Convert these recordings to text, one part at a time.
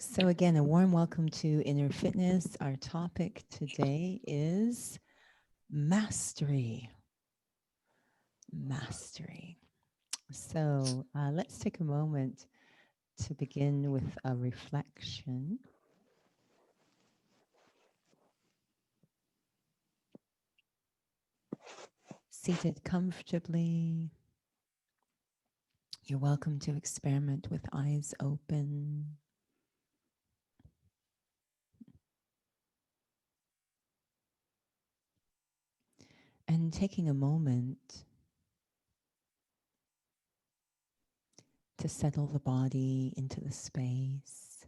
So again, a warm welcome to Inner Fitness. Our topic today is mastery. Mastery. So let's take a moment to begin with a reflection. Seated comfortably, you're welcome to experiment with eyes open. And taking a moment to settle the body into the space.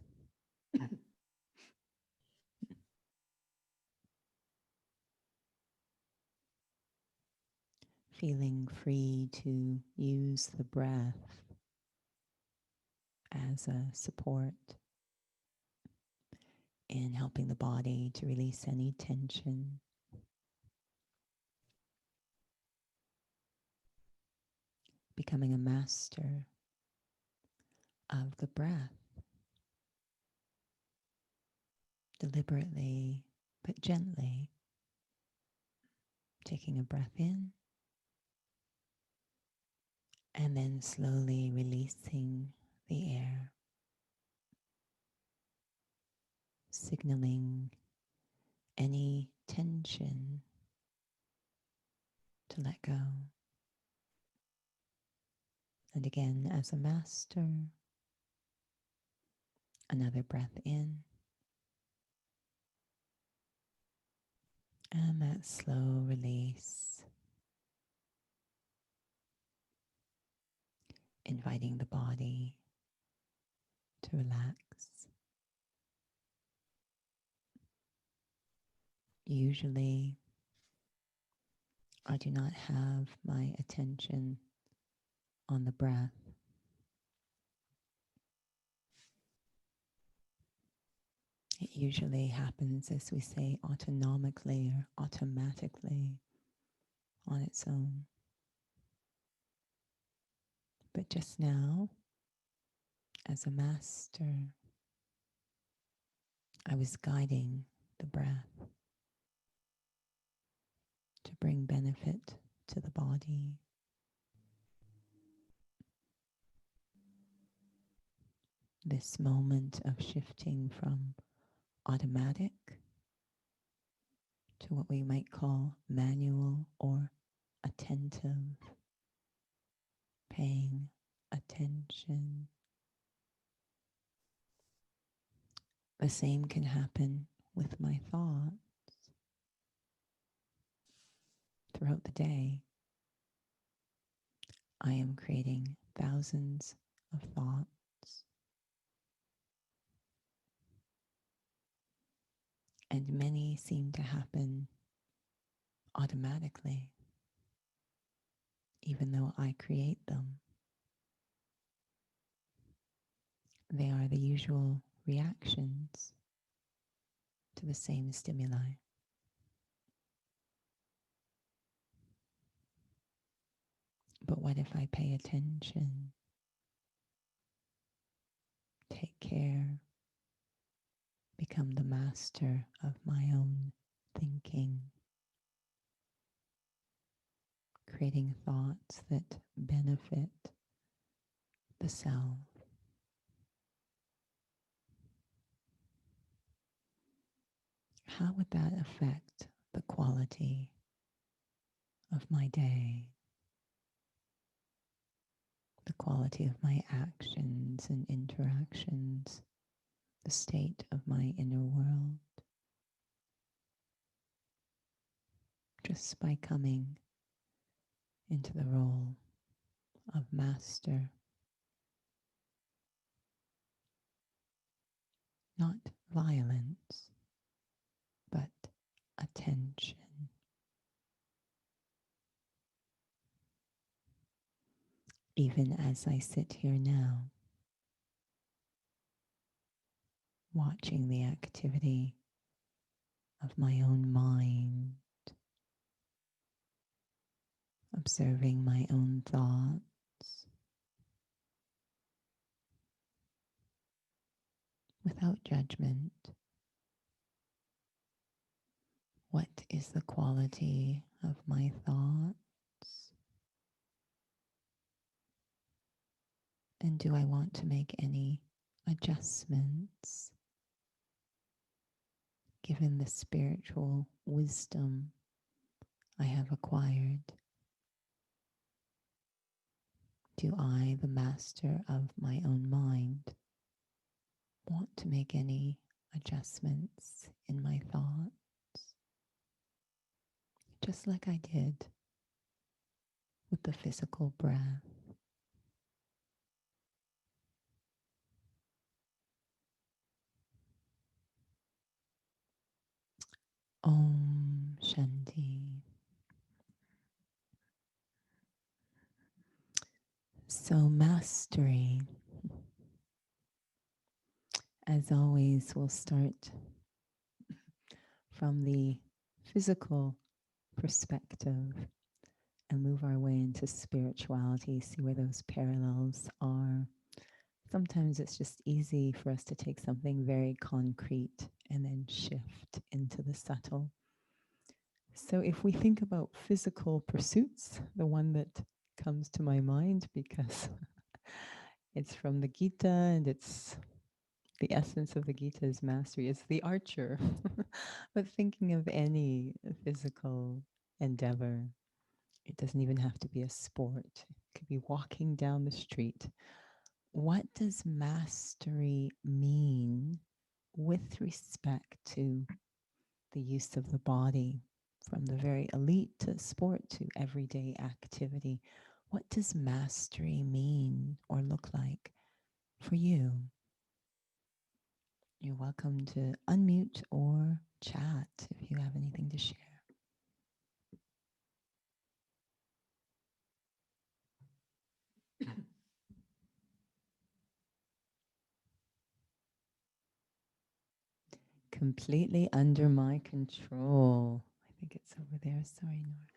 Feeling free to use the breath as a support in helping the body to release any tension. Becoming a master of the breath, deliberately but gently, taking a breath in and then slowly releasing the air, signaling any tension to let go. And again, as a master, another breath in, and that slow release, inviting the body to relax. Usually, I do not have my attention on the breath. It usually happens, as we say, autonomically or automatically on its own. But just now, as a master, I was guiding the breath to bring benefit to the body. This moment of shifting from automatic to what we might call manual or attentive, paying attention. The same can happen with my thoughts throughout the day. I am creating thousands of thoughts, and many seem to happen automatically, even though I create them. They are the usual reactions to the same stimuli. But what if I pay attention, take care, become the master of my own thinking, creating thoughts that benefit the self? How would that affect the quality of my day, the quality of my actions and interactions, the state of my inner world, just by coming into the role of master? Not violence, but attention. Even as I sit here now, watching the activity of my own mind, observing my own thoughts without judgment. What is the quality of my thoughts? And do I want to make any adjustments given the spiritual wisdom I have acquired? Do I, the master of my own mind, want to make any adjustments in my thoughts? Just like I did with the physical breath. Om Shanti. So mastery, as always, will start from the physical perspective and move our way into spirituality, see where those parallels are. Sometimes it's just easy for us to take something very concrete and then shift into the subtle. So if we think about physical pursuits, the one that comes to my mind because it's from the Gita and it's the essence of the Gita is mastery, is the archer. But thinking of any physical endeavor, it doesn't even have to be a sport. It could be walking down the street. What does mastery mean with respect to the use of the body, from the very elite to sport to everyday activity? What does mastery mean or look like for you? You're welcome to unmute or chat if you have anything to share. Completely under my control. I think it's over there. Sorry, Nora.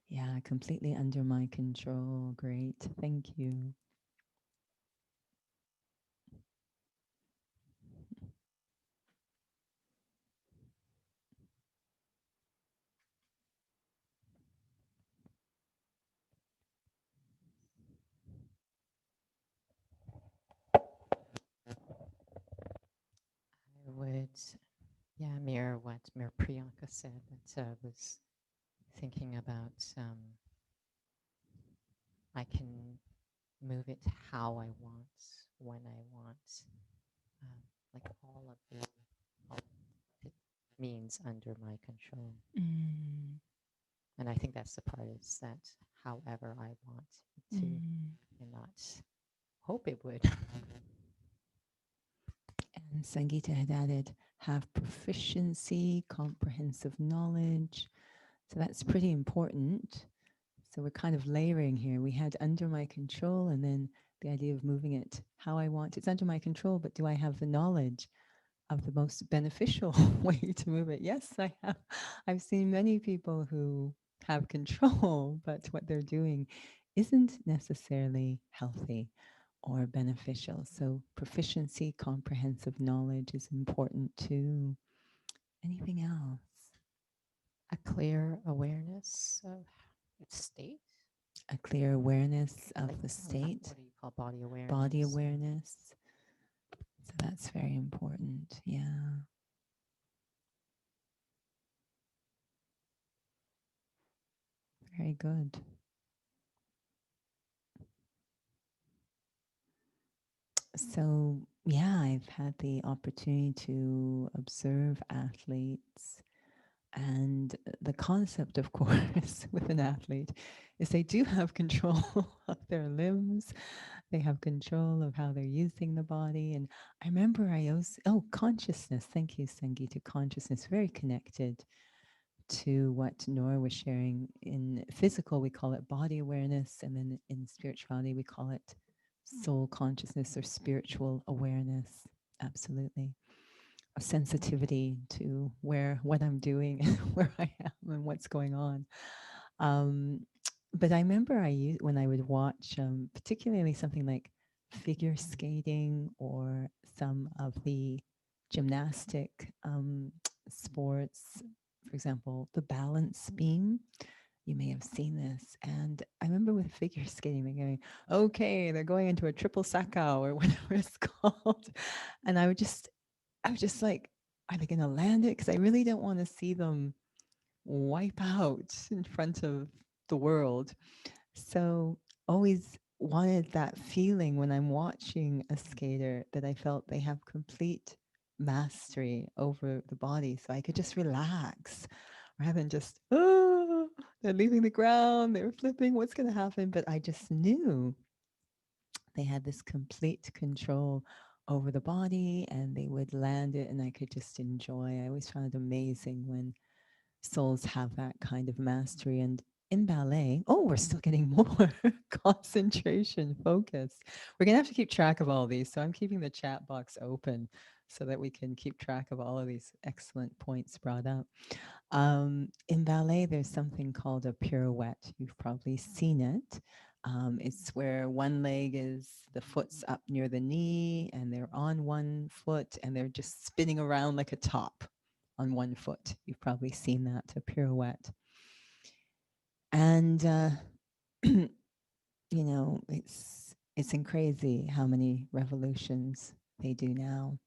Yeah, completely under my control. Great. Thank you. I would, yeah, mirror what Mir Priyanka said. That was thinking about I can move it how I want, when I want, like all of it means under my control. And I think that's the part is that however I want to and not hope it would. And Sangeeta had added, have proficiency, comprehensive knowledge. So that's pretty important. So we're kind of layering here. We had under my control and then the idea of moving it how I want. It's under my control, but do I have the knowledge of the most beneficial way to move it? Yes, I have. I've seen many people who have control, but what they're doing isn't necessarily healthy or beneficial. So proficiency, comprehensive knowledge is important too. Anything else? A clear awareness of its state. A clear awareness of Like, the state. what do you call body awareness? Body awareness. So that's very important. Yeah. Very good. So, yeah, I've had the opportunity to observe athletes. And the concept, of course, with an athlete is they do have control of their limbs. They have control of how they're using the body. And I remember consciousness. Thank you, Sangeeta. Consciousness, very connected to what Nora was sharing. In physical, we call it body awareness. And then in spirituality, we call it soul consciousness or spiritual awareness. Absolutely. A sensitivity to what I'm doing and where I am and what's going on. But I remember when I would watch, particularly something like figure skating or some of the gymnastic sports, for example, the balance beam. You may have seen this. And I remember with figure skating, they're going, okay, they're going into a triple sakao or whatever it's called. And I was just like, are they going to land it? Because I really don't want to see them wipe out in front of the world. So always wanted that feeling when I'm watching a skater that I felt they have complete mastery over the body. So I could just relax rather than just, oh, they're leaving the ground, they're flipping, what's going to happen? But I just knew they had this complete control over the body and they would land it and I could just enjoy. I always found it amazing when souls have that kind of mastery. And in ballet, oh, we're still getting more concentration, focus. We're going to have to keep track of all these. So I'm keeping the chat box open so that we can keep track of all of these excellent points brought up. In ballet, there's something called a pirouette. You've probably seen it. It's where one leg is, the foot's up near the knee, and they're on one foot, and they're just spinning around like a top on one foot. You've probably seen that, a pirouette. And, you know, it's crazy how many revolutions they do now.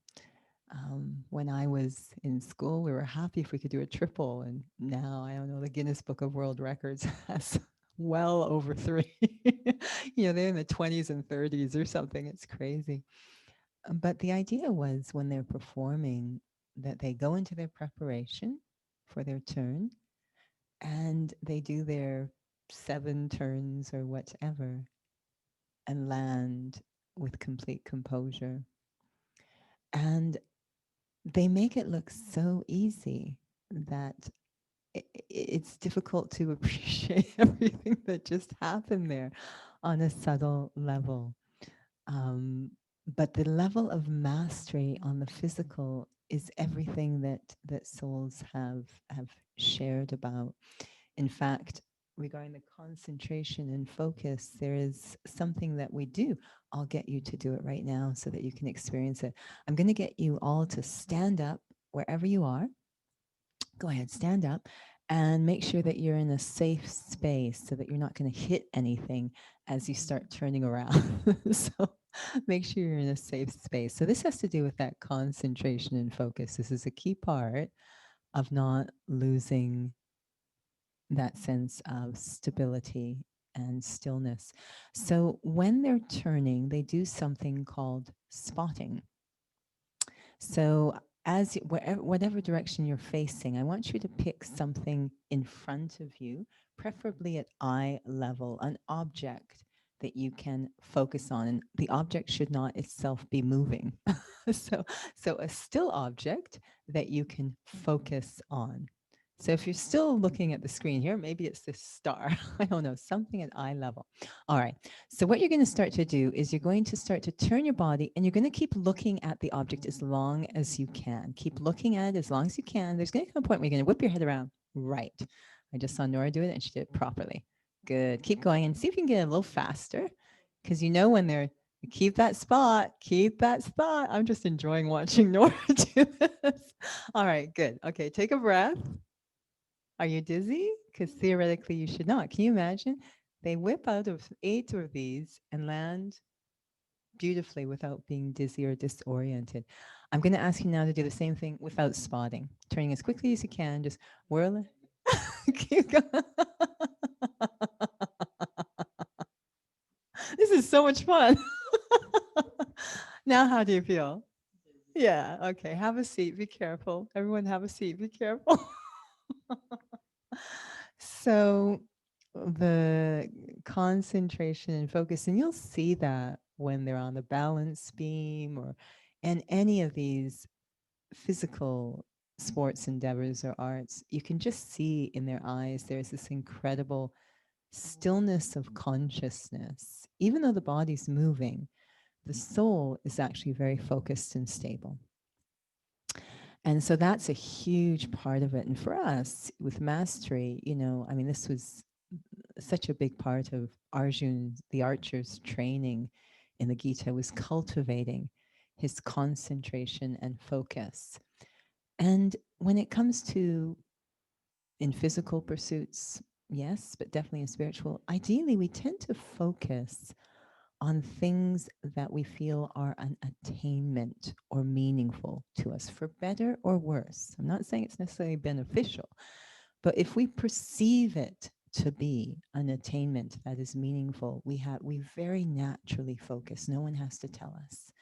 When I was in school, we were happy if we could do a triple. And now, I don't know, the Guinness Book of World Records has well over 3. You know, they're in the 20s and 30s or something. It's crazy. But the idea was when they're performing that they go into their preparation for their turn and they do their 7 turns or whatever and land with complete composure. And they make it look so easy that it's difficult to appreciate everything that just happened there on a subtle level. But the level of mastery on the physical is everything that souls have shared about. In fact, regarding the concentration and focus, there is something that we do. I'll get you to do it right now so that you can experience it. I'm going to get you all to stand up wherever you are. Go ahead, stand up and make sure that you're in a safe space so that you're not going to hit anything as you start turning around. So make sure you're in a safe space. So this has to do with that concentration and focus. This is a key part of not losing that sense of stability and stillness. So when they're turning, they do something called spotting. So as whatever direction you're facing, I want you to pick something in front of you, preferably at eye level, an object that you can focus on. And the object should not itself be moving. So a still object that you can focus on. So if you're still looking at the screen here, maybe it's this star. I don't know, something at eye level. All right. So what you're going to start to do is you're going to start to turn your body and you're going to keep looking at the object as long as you can. Keep looking at it as long as you can. There's going to come a point where you're going to whip your head around. Right. I just saw Nora do it and she did it properly. Good. Keep going and see if you can get a little faster because you know when they're keep that spot, keep that spot. I'm just enjoying watching Nora do this. All right, good. Okay, take a breath. Are you dizzy? Because theoretically you should not. Can you imagine? They whip out of 8 of these and land beautifully without being dizzy or disoriented. I'm going to ask you now to do the same thing without spotting, turning as quickly as you can, just whirl it. Keep going. This is so much fun. Now, how do you feel? Yeah, okay. Have a seat. Be careful. Everyone, have a seat. Be careful. So, the concentration and focus, and you'll see that when they're on the balance beam or in any of these physical sports endeavors or arts, you can just see in their eyes there's this incredible stillness of consciousness. Even though the body's moving, the soul is actually very focused and stable. And so that's a huge part of it. And for us with mastery, you know, I mean, this was such a big part of Arjun, the archer's training in the Gita, was cultivating his concentration and focus. And when it comes to in physical pursuits, yes, but definitely in spiritual, ideally we tend to focus on things that we feel are an attainment or meaningful to us, for better or worse. I'm not saying it's necessarily beneficial, but if we perceive it to be an attainment that is meaningful, we very naturally focus. No one has to tell us.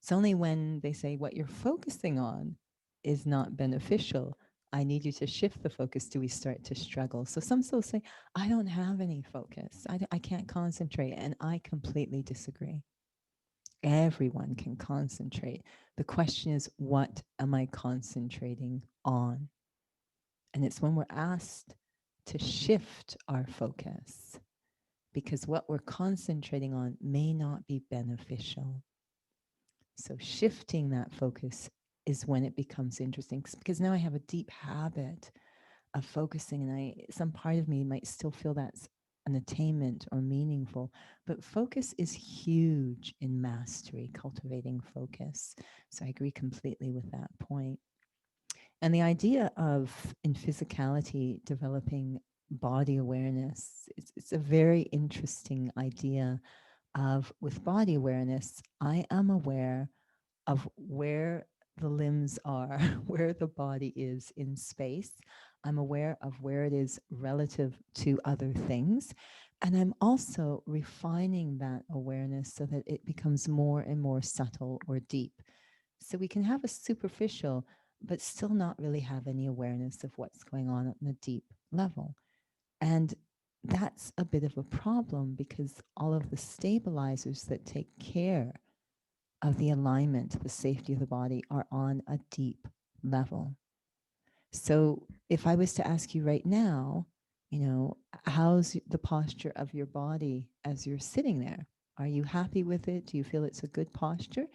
It's only when they say what you're focusing on is not beneficial, I need you to shift the focus, do we start to struggle. So some souls say, I don't have any focus. I can't concentrate. And I completely disagree. Everyone can concentrate. The question is, what am I concentrating on? And it's when we're asked to shift our focus, because what we're concentrating on may not be beneficial. So shifting that focus is when it becomes interesting, because now I have a deep habit of focusing, and some part of me might still feel that's an attainment or meaningful, but focus is huge in mastery, cultivating focus. So I agree completely with that point. And the idea of, in physicality, developing body awareness, it's a very interesting idea of, with body awareness, I am aware of where the limbs are, where the body is in space. I'm aware of where it is relative to other things. And I'm also refining that awareness so that it becomes more and more subtle or deep. So we can have a superficial, but still not really have any awareness of what's going on at the deep level. And that's a bit of a problem, because all of the stabilizers that take care of the alignment, the safety of the body, are on a deep level. So if I was to ask you right now, how's the posture of your body as you're sitting there? Are you happy with it? Do you feel it's a good posture?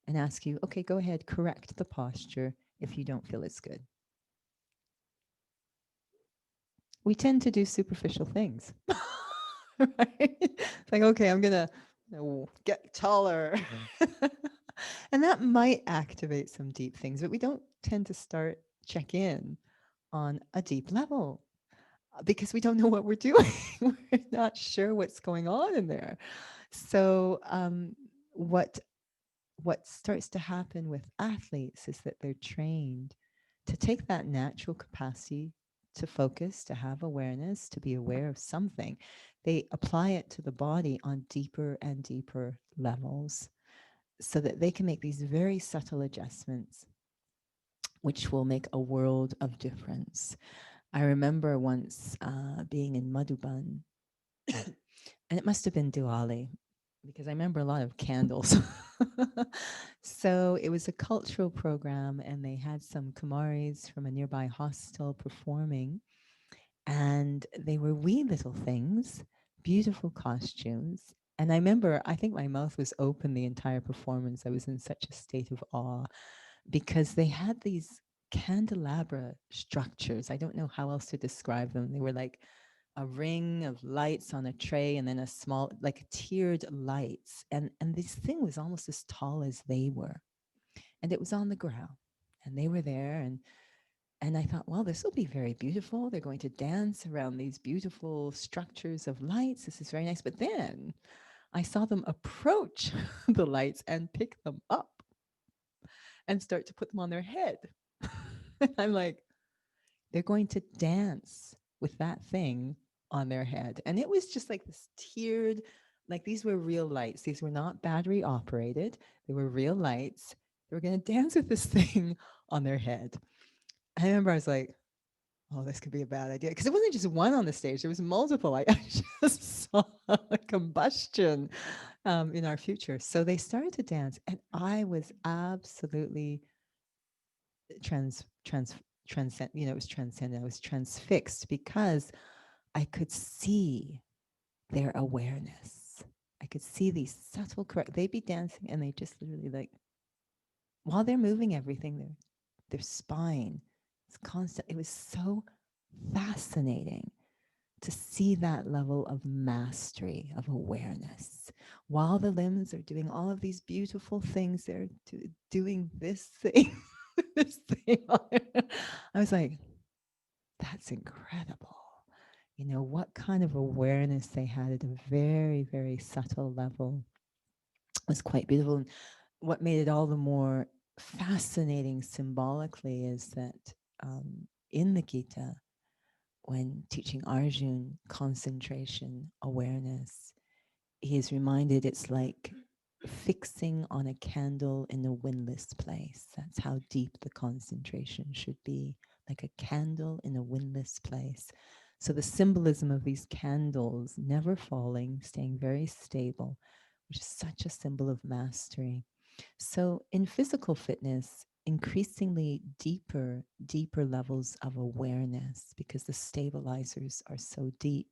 And ask you, okay, go ahead, correct the posture if you don't feel it's good. We tend to do superficial things, right? It's like, okay, I'm going to get taller. And that might activate some deep things, but we don't tend to check in on a deep level, because we don't know what we're doing. We're not sure what's going on in there. So what starts to happen with athletes is that they're trained to take that natural capacity to focus, to have awareness, to be aware of something. They apply it to the body on deeper and deeper levels, so that they can make these very subtle adjustments, which will make a world of difference. I remember once being in Madhuban, and it must have been Diwali, because I remember a lot of candles. So it was a cultural program, and they had some Kumaris from a nearby hostel performing, and they were wee little things, beautiful costumes. And I remember, I think my mouth was open the entire performance. I was in such a state of awe, because they had these candelabra structures. I don't know how else to describe them. They were like a ring of lights on a tray, and then a small, like tiered lights. And this thing was almost as tall as they were. And it was on the ground. And they were there, and I thought, well, this will be very beautiful. They're going to dance around these beautiful structures of lights. This is very nice. But then I saw them approach the lights and pick them up and start to put them on their head. I'm like, they're going to dance with that thing on their head. And it was just like this tiered, like these were real lights. These were not battery operated. They were real lights. They were going to dance with this thing on their head. I remember I was like, oh, this could be a bad idea. Because it wasn't just one on the stage, there was multiple. I just saw a combustion in our future. So they started to dance, and I was absolutely transcend, it was transcendent. I was transfixed, because I could see their awareness. I could see these subtle correct. They'd be dancing, and they just literally, like, while they're moving everything, their spine is constant. It was so fascinating to see that level of mastery, of awareness. While the limbs are doing all of these beautiful things, they're doing this thing, this thing. I was like, that's incredible. You know, what kind of awareness they had at a very, very subtle level was quite beautiful. And what made it all the more fascinating symbolically is that in the Gita, when teaching Arjun concentration, awareness, he is reminded it's like fixing on a candle in a windless place. That's how deep the concentration should be, like a candle in a windless place. So the symbolism of these candles never falling, staying very stable, which is such a symbol of mastery. So in physical fitness, increasingly deeper levels of awareness because the stabilizers are so deep.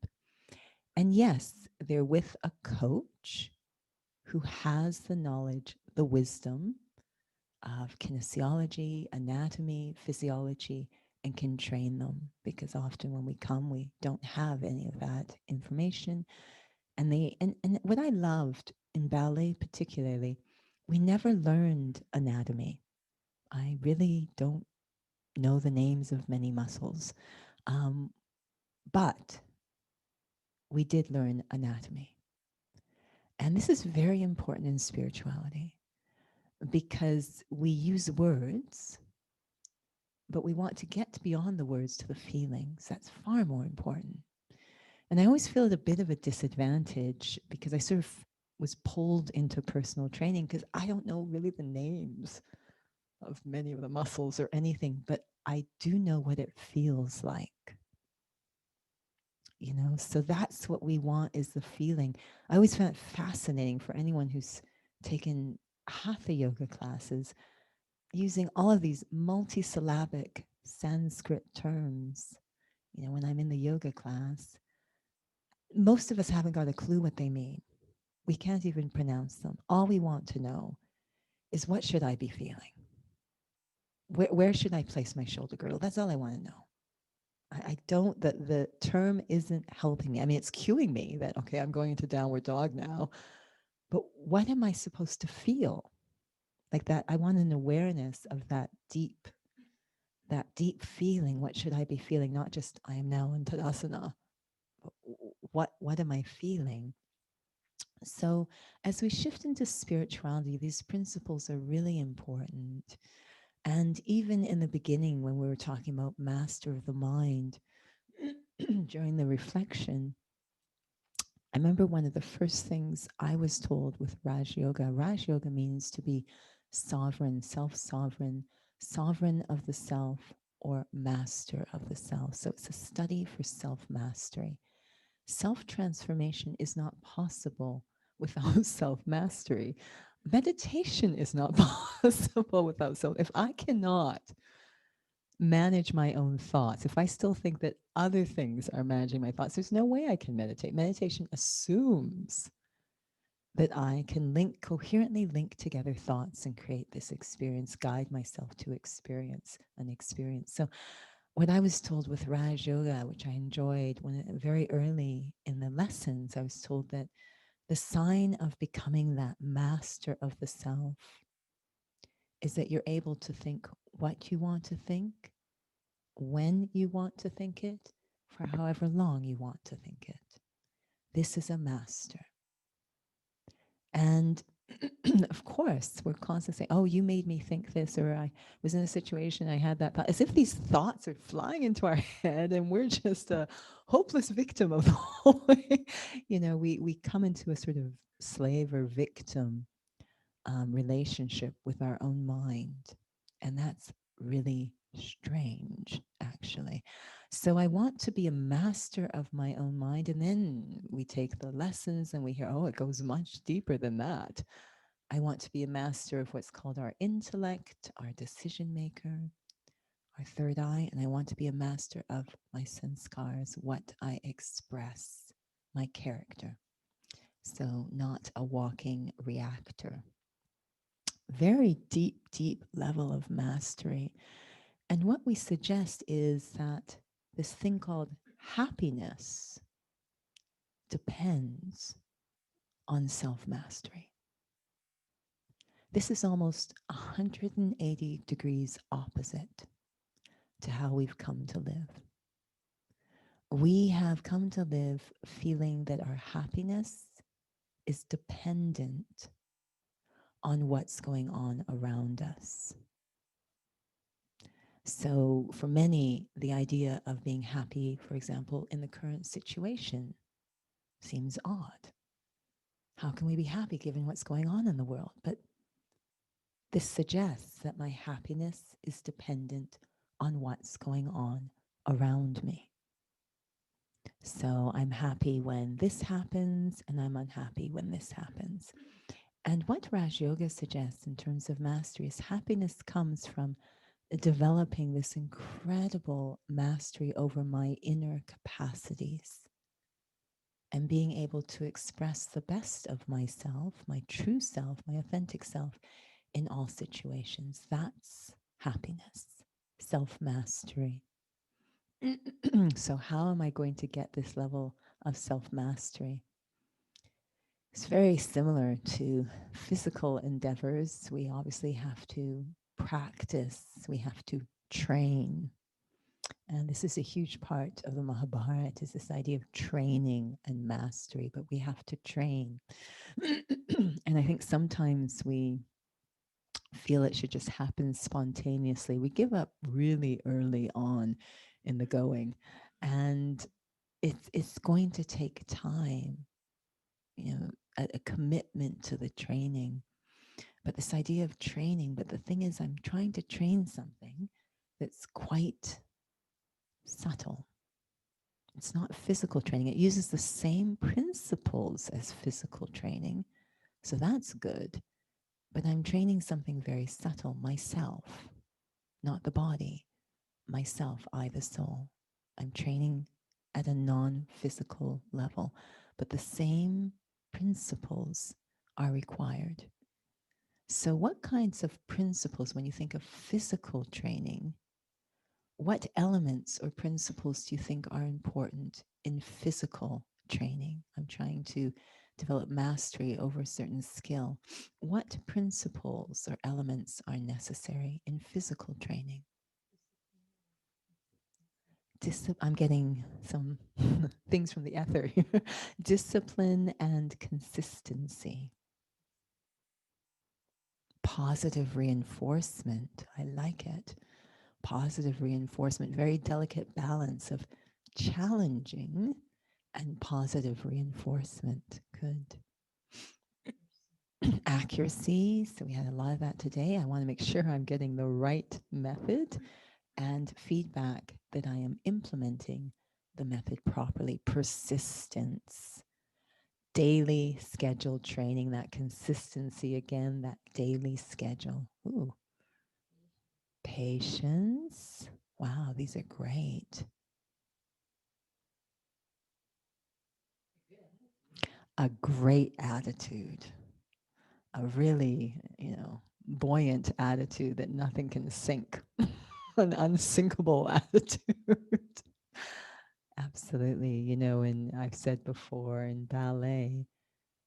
And yes, they're with a coach who has the knowledge, the wisdom of kinesiology, anatomy, physiology, and can train them because often when we come, we don't have any of that information. And and what I loved in ballet particularly, we never learned anatomy. I really don't know the names of many muscles, but we did learn anatomy. And this is very important in spirituality because we use words, but we want to get beyond the words to the feelings. That's far more important. And I always feel at a bit of a disadvantage because I sort of was pulled into personal training because I don't know really the names of many of the muscles or anything, but I do know what it feels like. You know, so that's what we want is the feeling. I always found it fascinating for anyone who's taken hatha yoga classes using all of these multisyllabic Sanskrit terms. You know, when I'm in the yoga class, most of us haven't got a clue what they mean. We can't even pronounce them. All we want to know is what should I be feeling? Where should I place my shoulder girdle? That's all I want to know. I don't, the term isn't helping me. I mean, it's cueing me that, okay, I'm going into downward dog now, but what am I supposed to feel? Like that, I want an awareness of that deep feeling. What should I be feeling? Not just, I am now in Tadasana. What am I feeling? So as we shift into spirituality, these principles are really important. And even in the beginning, when we were talking about master of the mind, during the reflection, I remember one of the first things I was told with Raj Yoga. Raj Yoga means to be sovereign, self-sovereign, sovereign of the self, or master of the self. So it's a study for self-mastery. Self-transformation is not possible without self-mastery. Meditation is not possible without self. If I cannot manage my own thoughts, if I still think that other things are managing my thoughts, there's no way I can meditate. Meditation assumes that I can coherently link together thoughts and create this experience, guide myself to experience an experience. So what I was told with Raj Yoga, which I enjoyed very early in the lessons, I was told that the sign of becoming that master of the self is that you're able to think what you want to think, when you want to think it, for however long you want to think it. This is a master. And of course, we're constantly saying, oh, you made me think this, or I was in a situation, I had that thought, as if these thoughts are flying into our head and we're just a hopeless victim of the whole thing. You know, we come into a sort of slave or victim relationship with our own mind. And that's really strange, actually. So I want to be a master of my own mind. And then we take the lessons and we hear, oh, it goes much deeper than that. I want to be a master of what's called our intellect, our decision maker, our third eye. And I want to be a master of my sanskars, what I express, my character. So not a walking reactor. Very deep level of mastery. And what we suggest is that this thing called happiness depends on self-mastery. This is almost 180 degrees opposite to how we've come to live. We have come to live feeling that our happiness is dependent on what's going on around us. So for many, the idea of being happy, for example, in the current situation seems odd. How can we be happy given what's going on in the world? But this suggests that my happiness is dependent on what's going on around me. So I'm happy when this happens, and I'm unhappy when this happens. And what Raj Yoga suggests in terms of mastery is happiness comes from developing this incredible mastery over my inner capacities and being able to express the best of myself, my true self, my authentic self in all situations. That's happiness, self-mastery. So how am I going to get this level of self-mastery? It's very similar to physical endeavors. We obviously have to practice, we have to train. And this is a huge part of the Mahabharata, is this idea of training and mastery, but we have to train. And I think sometimes we feel it should just happen spontaneously. We give up really early on in the going, and it's going to take time, a commitment to the training. But this idea of training, but the thing is, I'm trying to train something that's quite subtle. It's not physical training. It uses the same principles as physical training. So that's good. But I'm training something very subtle, myself, not the body, myself, I, the soul. I'm training at a non-physical level, but the same principles are required. So what kinds of principles, when you think of physical training, what elements or principles do you think are important in physical training? I'm trying to develop mastery over a certain skill. What principles or elements are necessary in physical training? I'm getting some things from the ether here. Discipline and consistency. Positive reinforcement. I like it. Positive reinforcement, very delicate balance of challenging and positive reinforcement. Good. Accuracy. So we had a lot of that today. I want to make sure I'm getting the right method, and feedback that I am implementing the method properly. Persistence. Daily scheduled training, that consistency again, that daily schedule. Ooh. Patience. Wow, these are great. A great attitude, a really, buoyant attitude that nothing can sink, an unsinkable attitude. Absolutely. And I've said before, in ballet,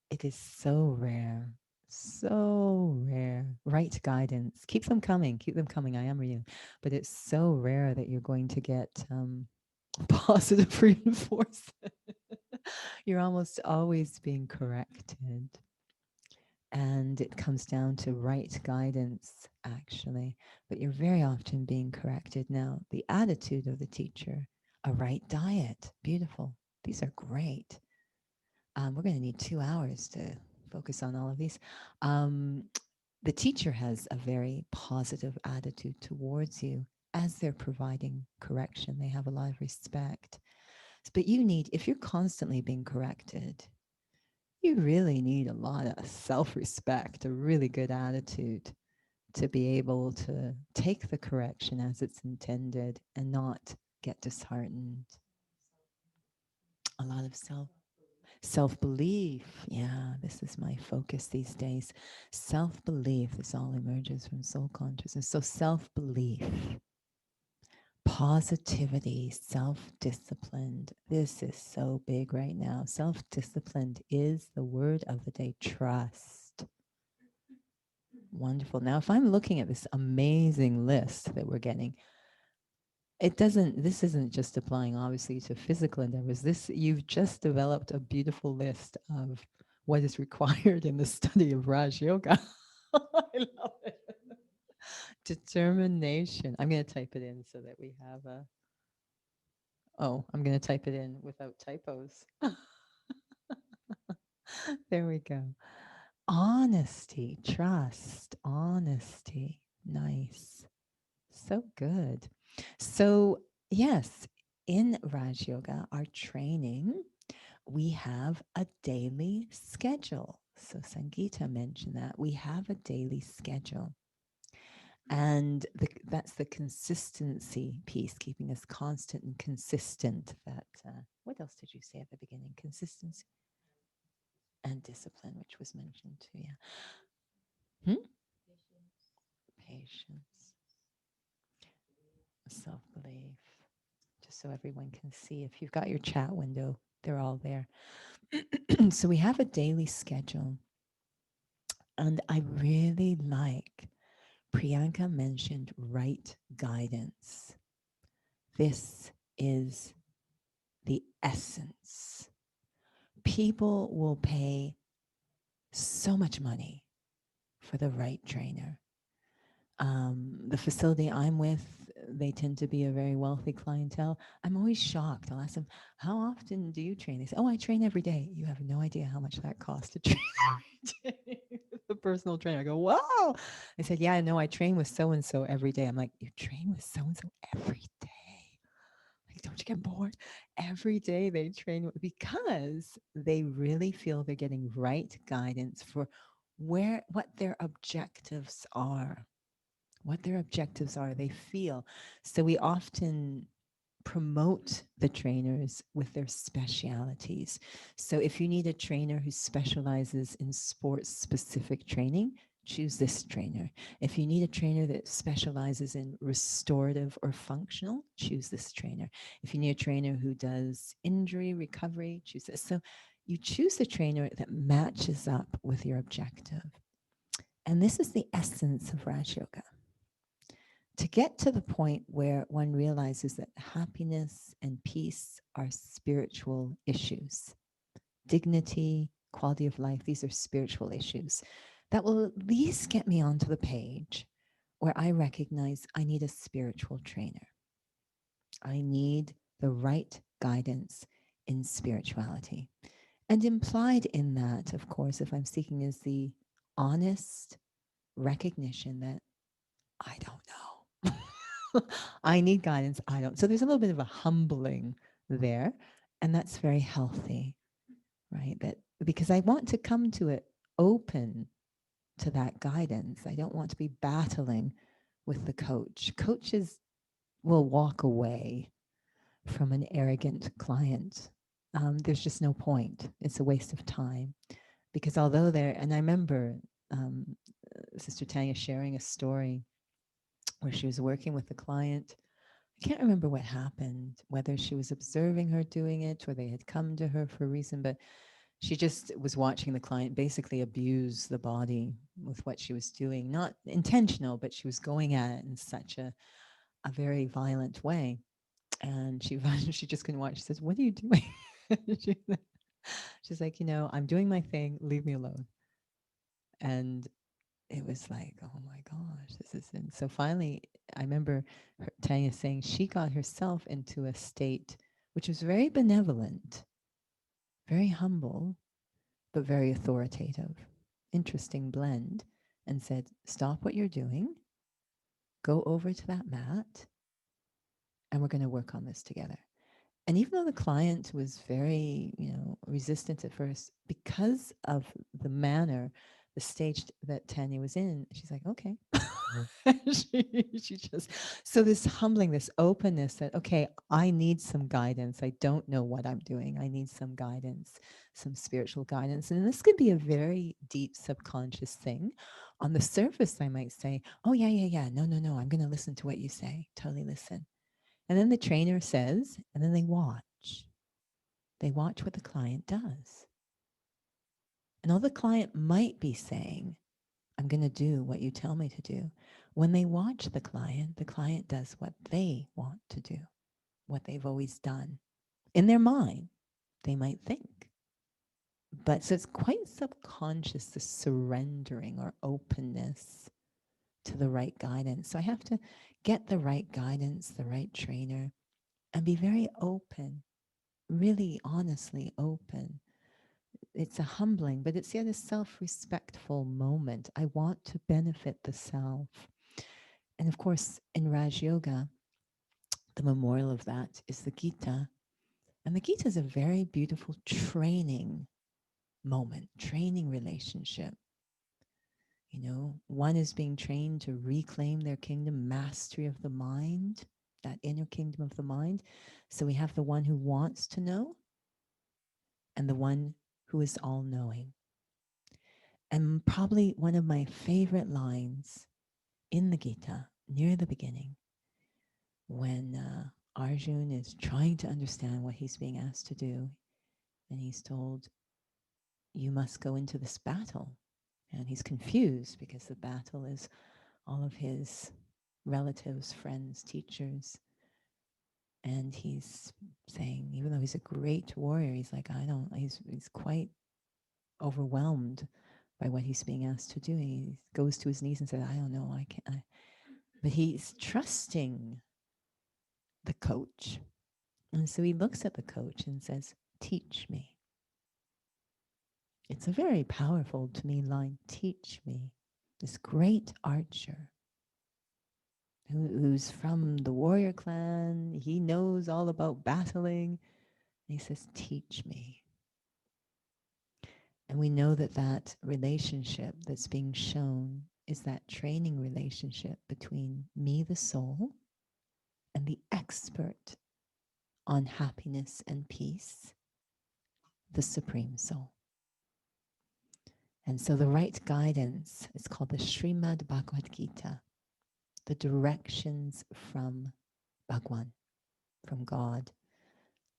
it is so rare, so rare. Right guidance. Keep them coming. Keep them coming. I am reading. But it's so rare that you're going to get positive reinforcement. You're almost always being corrected. And it comes down to right guidance, actually. But you're very often being corrected. Now, the attitude of the teacher, a right diet, beautiful. These are great. We're going to need 2 hours to focus on all of these. The teacher has a very positive attitude towards you as they're providing correction. They have a lot of respect. But if you're constantly being corrected, you really need a lot of self-respect, a really good attitude to be able to take the correction as it's intended and not get disheartened. A lot of self-belief. Yeah, this is my focus these days. Self-belief. This all emerges from soul consciousness. So self-belief. Positivity, self-disciplined. This is so big right now. Self-disciplined is the word of the day. Trust. Wonderful. Now, if I'm looking at this amazing list that we're getting, this isn't just applying obviously to physical endeavors. You've just developed a beautiful list of what is required in the study of Raj Yoga. I love it. Determination. I'm going to type it in so that we have I'm going to type it in without typos. There we go. Honesty, trust, honesty. Nice. So good. So, yes, in Raj Yoga, our training, we have a daily schedule. So, Sangeeta mentioned that we have a daily schedule. And that's the consistency piece, keeping us constant and consistent. What else did you say at the beginning? Consistency and discipline, which was mentioned too. Yeah. Patience, self-belief. Just so everyone can see, if you've got your chat window, they're all there. So we have a daily schedule. And I really like Priyanka mentioned right guidance. This is the essence. People will pay so much money for the right trainer. The facility I'm with, they tend to be a very wealthy clientele. I'm always shocked. I'll ask them, how often do you train? They say, oh, I train every day. You have no idea how much that costs to train every day. The personal trainer. I go, wow. They said, yeah, I know I train with so-and-so every day. I'm like, you train with so-and-so every day? Like, don't you get bored? Every day they train because they really feel they're getting right guidance for what their objectives are. What their objectives are, they feel. So we often promote the trainers with their specialities. So if you need a trainer who specializes in sports specific training, choose this trainer. If you need a trainer that specializes in restorative or functional, choose this trainer. If you need a trainer who does injury recovery, choose this. So you choose the trainer that matches up with your objective. And this is the essence of Raj Yoga. To get to the point where one realizes that happiness and peace are spiritual issues. Dignity, quality of life, these are spiritual issues that will at least get me onto the page where I recognize I need a spiritual trainer. I need the right guidance in spirituality. And implied in that, of course, if I'm seeking, is the honest recognition that I don't know. I need guidance. I don't. So there's a little bit of a humbling there. And that's very healthy, right? That because I want to come to it open to that guidance. I don't want to be battling with the coach. Coaches will walk away from an arrogant client. There's just no point. It's a waste of time. Because although and I remember Sister Tanya sharing a story where she was working with a client. I can't remember what happened, whether she was observing her doing it or they had come to her for a reason, but she just was watching the client basically abuse the body with what she was doing. Not intentional, but she was going at it in such a very violent way. And she just couldn't watch. She says, what are you doing? She's like, I'm doing my thing. Leave me alone. And it was like, oh my gosh, this is. And so finally, I remember Tanya saying she got herself into a state which was very benevolent, very humble, but very authoritative. Interesting blend. And said, stop what you're doing, go over to that mat, and we're going to work on this together. And even though the client was very, resistant at first, because of the manner, the stage that Tanya was in, she's like, okay. she just, so this humbling, this openness that, okay, I need some guidance. I don't know what I'm doing. I need some guidance, some spiritual guidance. And this could be a very deep subconscious thing. On the surface, I might say, oh, yeah. No. I'm going to listen to what you say. Totally listen. And then the trainer says, and then they watch. They watch what the client does. And all the client might be saying, I'm going to do what you tell me to do. When they watch the client does what they want to do, what they've always done. In their mind, they might think. But so it's quite subconscious, the surrendering or openness to the right guidance. So I have to get the right guidance, the right trainer, and be very open, really honestly open. It's a humbling, but it's yet a self-respectful moment. I want to benefit the self. And of course, in Raj Yoga, the memorial of that is the Gita. And the Gita is a very beautiful training moment, training relationship. You know, one is being trained to reclaim their kingdom, mastery of the mind, that inner kingdom of the mind. So we have the one who wants to know and the one who is all knowing. And probably one of my favorite lines in the Gita, near the beginning, when Arjun is trying to understand what he's being asked to do, and he's told, you must go into this battle. And he's confused because the battle is all of his relatives, friends, teachers. And he's saying, even though he's a great warrior, he's like, he's quite overwhelmed by what he's being asked to do. He goes to his knees and says, I don't know, I can't. But he's trusting the coach. And so he looks at the coach and says, teach me. It's a very powerful, to me, line, teach me. This great archer who's from the warrior clan, he knows all about battling. And he says, teach me. And we know that that relationship that's being shown is that training relationship between me, the soul, and the expert on happiness and peace, the Supreme Soul. And so the right guidance is called the Srimad Bhagavad Gita, the directions from Bhagwan, from God.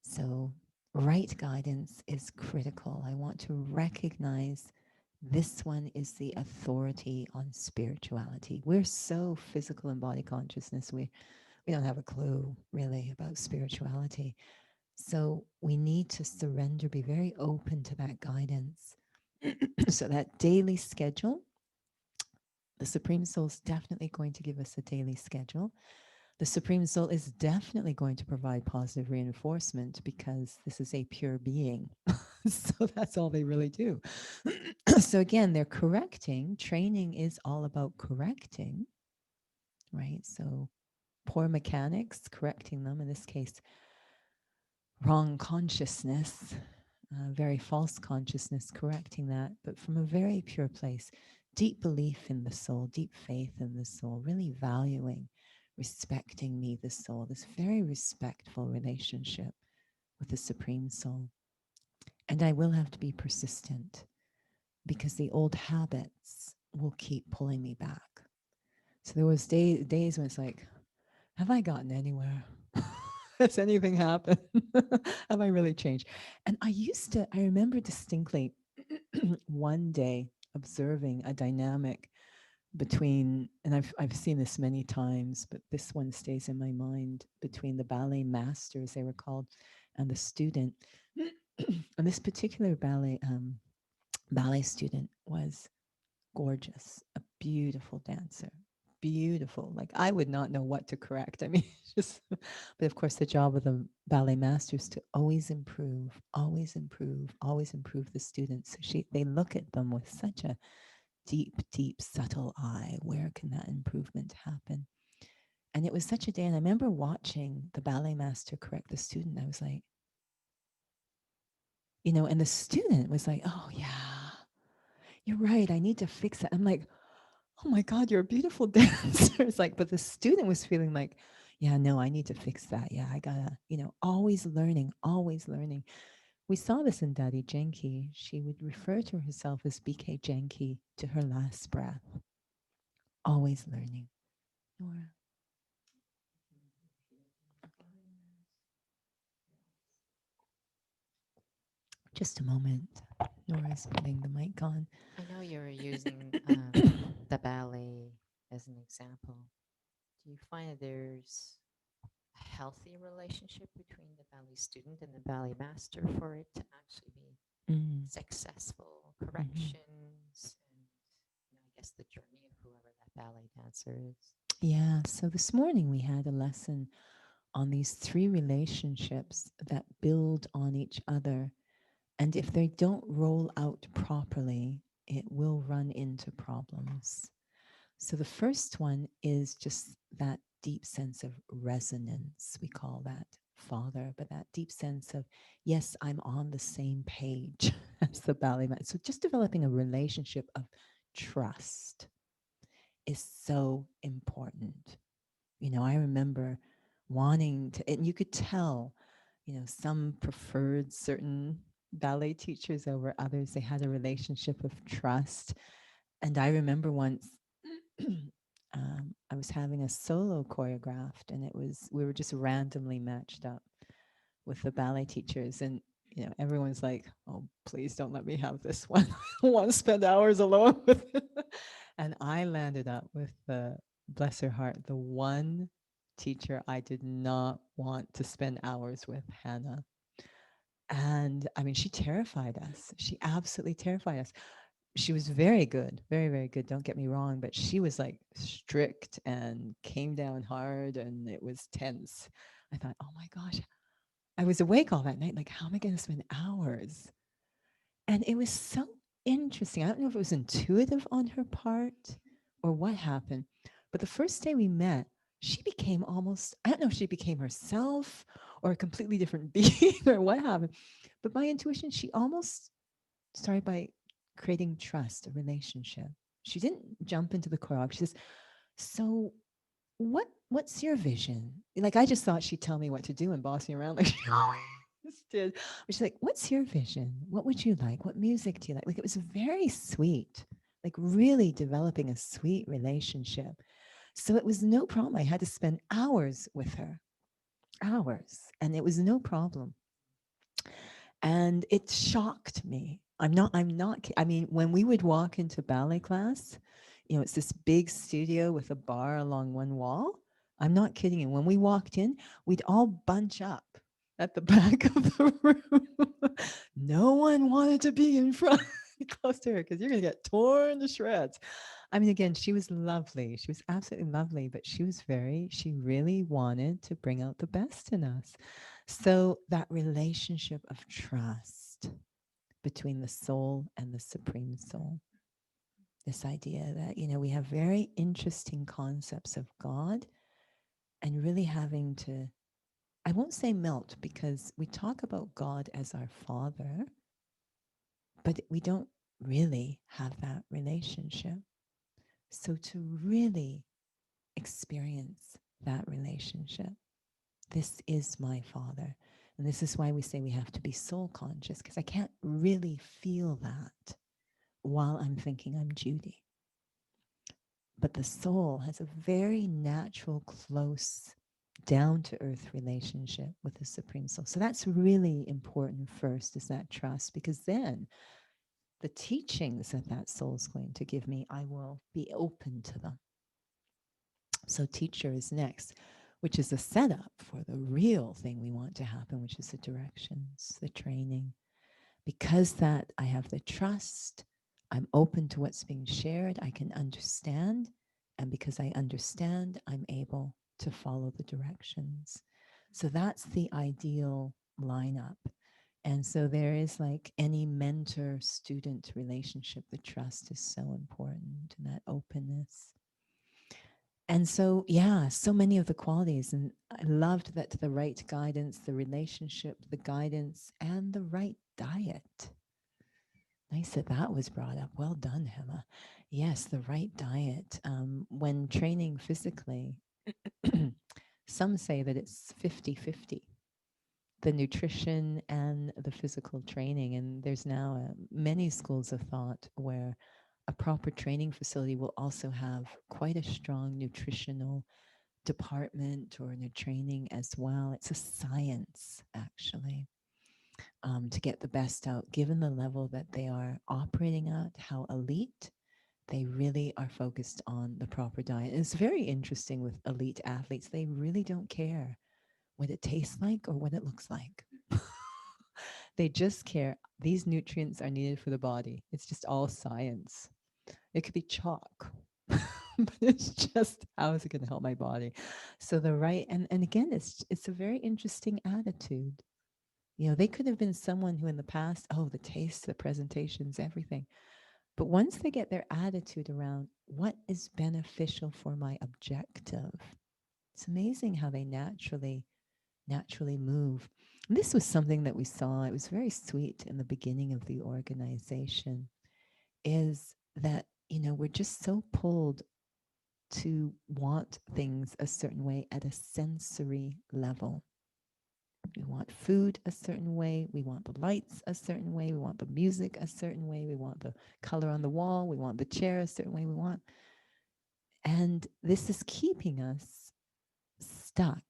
So right guidance is critical. I want to recognize this one is the authority on spirituality. We're so physical and body consciousness. We don't have a clue really about spirituality. So we need to surrender, be very open to that guidance. So that daily schedule, the Supreme Soul is definitely going to give us a daily schedule. The Supreme Soul is definitely going to provide positive reinforcement because this is a pure being. So that's all they really do. So again, they're correcting. Training is all about correcting, right? So poor mechanics, correcting them, in this case, wrong consciousness, very false consciousness, correcting that, but from a very pure place, deep belief in the soul, deep faith in the soul, really valuing, respecting me, the soul, this very respectful relationship with the Supreme Soul. And I will have to be persistent because the old habits will keep pulling me back. So there was days when it's like, have I gotten anywhere? Has anything happened? Have I really changed? And I remember distinctly one day observing a dynamic between, and I've seen this many times, but this one stays in my mind, between the ballet masters, they were called, and the student. And this particular ballet student was gorgeous, a beautiful dancer, beautiful. Like I would not know what to correct. I mean, just, but of course, the job of the ballet master is to always improve, always improve, always improve the students. So they look at them with such a deep, deep, subtle eye. Where can that improvement happen? And it was such a day. And I remember watching the ballet master correct the student. I was like, and the student was like, oh, yeah, you're right. I need to fix that. I'm like, oh my God, you're a beautiful dancer. It's like, but the student was feeling like, yeah, no, I need to fix that. Yeah, I gotta, always learning, always learning. We saw this in Daddy Genki. She would refer to herself as BK Genki to her last breath. Always learning. Nora. Just a moment. Nora's putting the mic on. I know you're using the ballet as an example. Do you find that there's a healthy relationship between the ballet student and the ballet master for it to actually be successful corrections and I guess the journey of whoever that ballet dancer is? Yeah, so this morning we had a lesson on these 3 relationships that build on each other. And if they don't roll out properly, it will run into problems. So the first one is just that deep sense of resonance. We call that father, but that deep sense of, yes, I'm on the same page as the ballet man. So just developing a relationship of trust is so important. I remember wanting to, and you could tell, some preferred certain ballet teachers over others. They had a relationship of trust. And I remember once I was having a solo choreographed, and we were just randomly matched up with the ballet teachers. And everyone's like, "Oh, please don't let me have this one. I want to spend hours alone with it." And I landed up with bless her heart, the one teacher I did not want to spend hours with, Hannah. And I mean, she terrified us. She absolutely terrified us. She was very good, very, very good. Don't get me wrong, but she was like strict and came down hard, and it was tense. I thought, oh my gosh, I was awake all that night. Like, how am I going to spend hours? And it was so interesting. I don't know if it was intuitive on her part or what happened, but the first day we met, she became almost, I don't know if she became herself or a completely different being or what happened, but my intuition, she almost started by creating trust, a relationship. She didn't jump into the choreography. She says, so what's your vision? Like, I just thought she'd tell me what to do and boss me around like she always did. But she's like, what's your vision? What would you like? What music do you like? Like, it was very sweet, like really developing a sweet relationship. So it was no problem. I had to spend hours with her, hours, and it was no problem. And it shocked me. I mean, when we would walk into ballet class, it's this big studio with a bar along one wall. I'm not kidding you. When we walked in, we'd all bunch up at the back of the room. No one wanted to be in front close to her because you're going to get torn to shreds. I mean, again, she was lovely. She was absolutely lovely, but she really wanted to bring out the best in us. So that relationship of trust between the soul and the supreme soul, this idea that, we have very interesting concepts of God and really having to, I won't say melt because we talk about God as our father, but we don't really have that relationship. So to really experience that relationship, this is my father. And this is why we say we have to be soul conscious, because I can't really feel that while I'm thinking I'm Judy. But the soul has a very natural, close, down to earth relationship with the Supreme Soul. So that's really important first, is that trust, because then the teachings that that soul is going to give me, I will be open to them. So teacher is next, which is a setup for the real thing we want to happen, which is the directions, the training. Because that I have the trust, I'm open to what's being shared, I can understand. And because I understand, I'm able to follow the directions. So that's the ideal lineup. And so there is, like any mentor-student relationship, the trust is so important, and that openness. And so, yeah, so many of the qualities. And I loved that the right guidance, the relationship, the guidance, and the right diet. Nice that that was brought up. Well done, Hema. Yes, the right diet. When training physically, some say that it's 50-50, the nutrition and the physical training. And there's now many schools of thought where a proper training facility will also have quite a strong nutritional department or training as well. It's a science, actually. to get the best out, given the level that they are operating at, how elite. They really are focused on the proper diet. And it's very interesting with elite athletes. They really don't care what it tastes like or what it looks like. They just care these nutrients are needed for the body. It's just all science. It could be chalk, but it's just how is it going to help my body? So the right and again, it's a very interesting attitude. You know, they could have been someone who in the past, oh, the taste, the presentations, everything. But once they get their attitude around what is beneficial for my objective, it's amazing how they naturally move. And this was something that we saw. It was very sweet in the beginning of the organization. Is that we're just so pulled to want things a certain way at a sensory level. We want food a certain way. We want the lights a certain way. We want the music a certain way. We want the color on the wall. We want the chair a certain way. We want. And this is keeping us stuck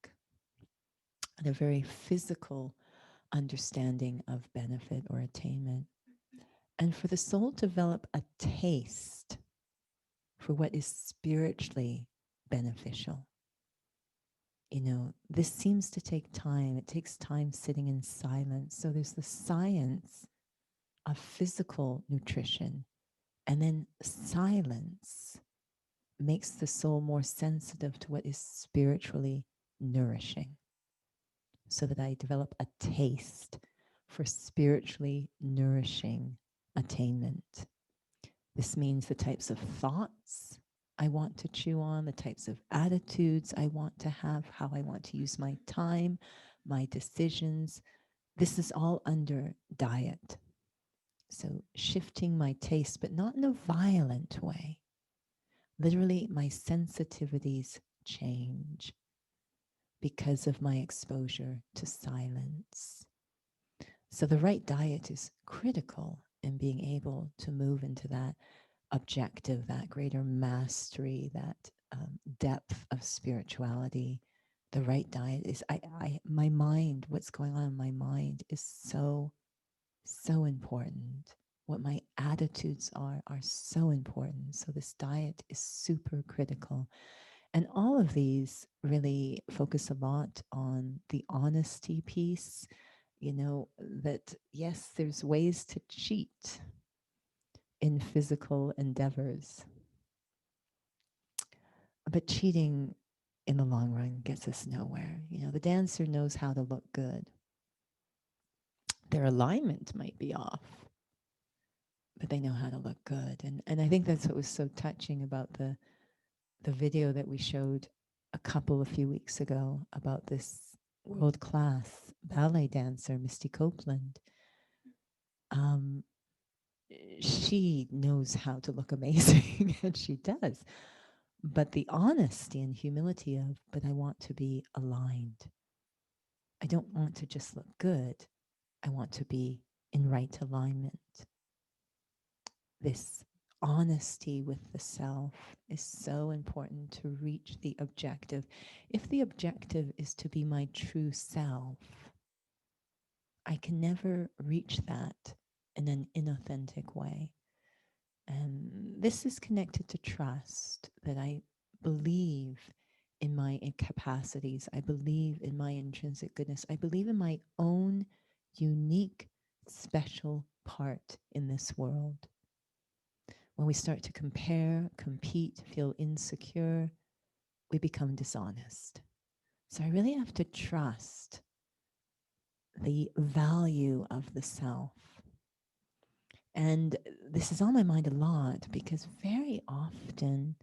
at a very physical understanding of benefit or attainment. And for the soul to develop a taste for what is spiritually beneficial, this seems to take time. It takes time sitting in silence. So there's the science of physical nutrition, and then silence makes the soul more sensitive to what is spiritually nourishing, so that I develop a taste for spiritually nourishing attainment. This means the types of thoughts I want to chew on, the types of attitudes I want to have, how I want to use my time, my decisions. This is all under diet. So shifting my taste, but not in a violent way. Literally, my sensitivities change because of my exposure to silence. So the right diet is critical in being able to move into that objective, that greater mastery, that depth of spirituality. The right diet is my mind, what's going on in my mind is so important. What my attitudes are so important. So this diet is super critical. And all of these really focus a lot on the honesty piece, that yes, there's ways to cheat in physical endeavors, but cheating in the long run gets us nowhere. The dancer knows how to look good. Their alignment might be off, but they know how to look good. And I think that's what was so touching about the video that we showed a few weeks ago about this world-class ballet dancer, Misty Copeland. She knows how to look amazing, and she does. But the honesty and humility of, but I want to be aligned. I don't want to just look good. I want to be in right alignment. This honesty with the self is so important to reach the objective. If the objective is to be my true self, I can never reach that in an inauthentic way. And this is connected to trust, that I believe in my capacities. I believe in my intrinsic goodness. I believe in my own unique, special part in this world. When we start to compare, compete, feel insecure, we become dishonest. So I really have to trust the value of the self. And this is on my mind a lot because very often